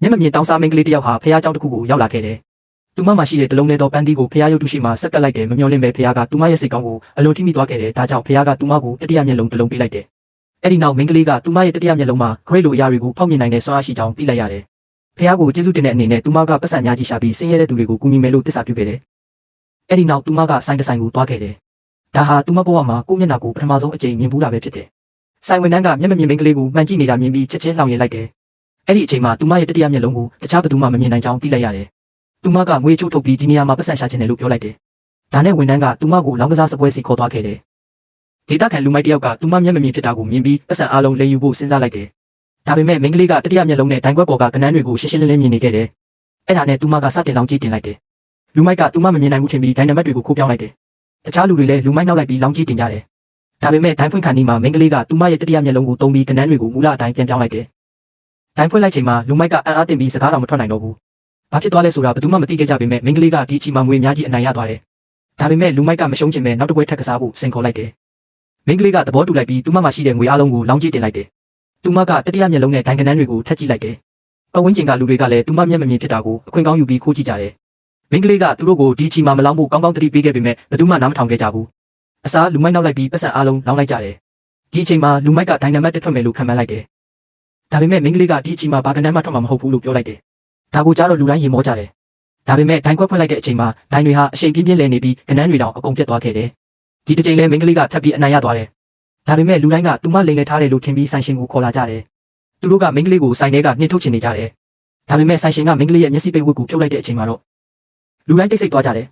မျက်မမြင်တောင်းစားမင်းကလေးတယောက်ဟာဖះเจ้าတစ်ခုကိုရောက်လာခဲ့တယ်။သူမမှာရှိတဲ့တလုံးလေးသောပန်းသီးကိုဖះရုပ်တုရှိမှဆက်ကပ်လိုက်တယ်မမျော်လင့်ပဲဖះကသူမရဲ့စိတ်ကောင်းကိုအလွန်ထိမိသွားခဲ့တယ်။ဒါကြောင့်ဖះကသူမကိုတတိယမျက်လုံးတစ်လုံးပေးလိုက်တယ်။အဲ့ဒီနောက်မင်းကလေးကသူမရဲ့တတိယမျက်လုံးမှာဂရိတ်လိုအရာတွေကိုဖောက်မြင်နိုင်တဲ့စွမ်းအားရှိကြောင်းသိလိုက်ရတယ်။ဖះကိုကျေးဇူးတင်တဲ့အနေနဲ့သူမကပတ်စံများကြီးရှာပြီးဆင်းရဲတဲ့သူတွေကိုကူညီမယ်လို့တစ္ဆာပြုခဲ့တယ်။အဲ့ဒီနောက်သူမကဆိုင်တစ်ဆိုင်ကိုသွားခဲ့တယ်။ဒါဟာသူမဘဝမှာကိုယ့်မျက်နှာကိုပထမဆုံးအကြိမ်မြင်ဘူးတာပဲဖြစ်တယ်။ဆိုင်ဝန်ထမ်းကမျက်မမြင်မင်းကလေးကိုမှန်ကြည့်နေတာမြင်ပြီးချက်ချင်းလှောင်ရလိုက်တယ်။အဲ့ဒီအချိန်မှာသူမရဲ့တတိယမျက်လုံးကိုတခြားဘသူမှမမြင်နိုင်ကြောင်းသိလိုက်ရတယ်။သူမကငွေချိုးထုတ်ပြီးဒီနေရာမှာပတ်စံရှာချင်တယ်လို့ပြောလိုက်တယ်။ဒါနဲ့ဝန်ထမ်းကသူမကိုလောင်းကစားစပွဲစီခေါ်သွားခဲ့တယ်။ဒေတာခံလူမိုက်တယောက်ကသူမမျက်မမြင်ဖြစ်တာကိုမြင်ပြီးပတ်စံအားလုံးလဲယူဖို့စဉ်းစားလိုက်တယ်။ဒါပေမဲ့မင်းကလေးကတတိယမျက်လုံးနဲ့ဒိုင်ခွက်ပေါ်ကကနန်းတွေကိုရှင်းရှင်းလင်းလင်းမြင်နေခဲ့တယ်။အဲ့ဒါနဲ့သူမကစတင်လောင်းကြည့်တင်လိုက်တယ်။လူမိုက်ကသူမမမြင်နိုင်ဘူးထင်ပြီးဒိုင်နမတ်တွေကိုခိုးပြောင်းလိုက်တယ်။တခြားလူတွေလည်းလူမိုက်နောက်လိုက်ပြီးလောင်းကြည့်တင်ကြတယ်။ဒါပေမဲ့ဒိုင်ဖွင့်ခါနီးမှာမင်းကလေးကသူမရဲ့တတိယမျက်လုံးကိုတုံးပြီးကနန်းတွေကိုမူလအတိုင်းပြန်ပြောင်းလိုက်တယ်။ဒိုင်ဖွင့်လိုက်ချိန်မှာလူမိုက်ကအံ့အားသင့်ပြီးစကားတော်မထွက်နိုင်တော့ဘူး။ဘာဖြစ်သွားလဲဆိုတာဘယ်သူမှမသိခဲ့ကြပေမဲ့မင်းကလေးကဒီအချိန်မှာငွေအများကြီးအနိုင်ရသွားတယ်။ဒါပေမဲ့လူမိုက်ကမရှုံးချင်ပဲနောက်တစ်ပွဲထပ်ကစားဖို့စင်ခေါ်လိုက်တယ်။မင်းကလေးကသဘောတူလိုက်ပြီးသူမမှာရှိတဲ့ငွေအလုံးကိုလောင်းကြည့်တင်လိုက်တယ်။သူမကတတိယမျက်လုံးနဲ့ဒိုင်ကနန်းတွေကိုထပ်ကြည့်လိုက်တယ်။ပတ်ဝန်းကျင်ကလူတွေကလည်းသူမမျက်မမြင်ဖြစ်တာကိုအခွင့်ကောင်းယူပြီးခိုးကြည့်ကြတယ်။မင်းကလေးကသူတို့ကိုဒီအချိန်မှာမလောင်းဖို့ကောင်းကောင်းသတိပေးခဲ့ပေမဲ့ဘယ်သူမှနားမထောင်ခဲ့ကြဘူး။အစားလူမိုက်နောက်လိုက်ပြီးပတ်စံအလုံးလောင်းလိုက်ကြတယ်။ဒီအချိန်မှာလူမိုက်ကဒိုင်နမတ်တက်ထွက်မယ်လို့ခံမှန်းလိုက်တယ်။ဒါပေမဲ့မင်းကလေးကဒီအချိန်မှာဘာကနန်းမှထွက်မှာမဟုတ်ဘူးလို့ပြောလိုက်တယ်။ဒါကိုကြားတော့လူတိုင်းရင်မောကြတယ်။ဒါပေမဲ့ဒိုင်ခွက်ဖွင့်လိုက်တဲ့အချိန်မှာဒိုင်တွေဟာအရှိန်ပြင်းပြင်းလဲနေပြီးကနန်းတွေတောင်အကုန်ပြတ်သွားခဲ့တယ်။ဒီတစ်ချိန်လဲမင်းကလေးကထပ်ပြီးအနိုင်ရသွားတယ်။ဒါပေမဲ့လူတိုင်းကသူမလိမ်လည်ထားတယ်လို့ထင်ပြီးဆိုင်ရှင်ကိုခေါ်လာကြတယ်။သူတို့ကမင်းကလေးကိုဆိုင်ထဲကနှင်ထုတ်ချင်နေကြတယ်။ဒါပေမဲ့ဆိုင်ရှင်ကမင်းကလေးရဲ့မျက်စိပိတ်ဝတ်ကိုဖြုတ်လိုက်တဲ့အချိန်မှာတော့လူတိုင်းတိတ်ဆိတ်သွားကြတယ်